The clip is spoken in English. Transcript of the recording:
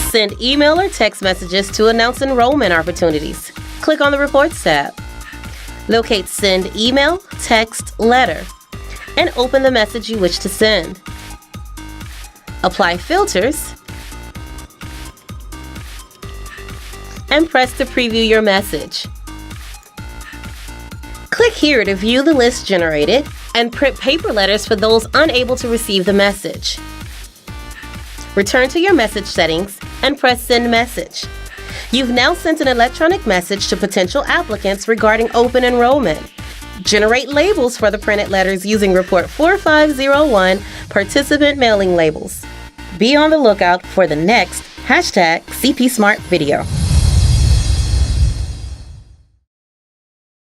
Send email or text messages to announce enrollment opportunities. Click on the Reports tab. Locate Send Email, Text, Letter, and open the message you wish to send. Apply filters and press to preview your message. Click here to view the list generated and print paper letters for those unable to receive the message. Return to your message settings and press Send Message. You've now sent an electronic message to potential applicants regarding open enrollment. Generate labels for the printed letters using Report 4501 Participant Mailing Labels. Be on the lookout for the next #CPSmart video.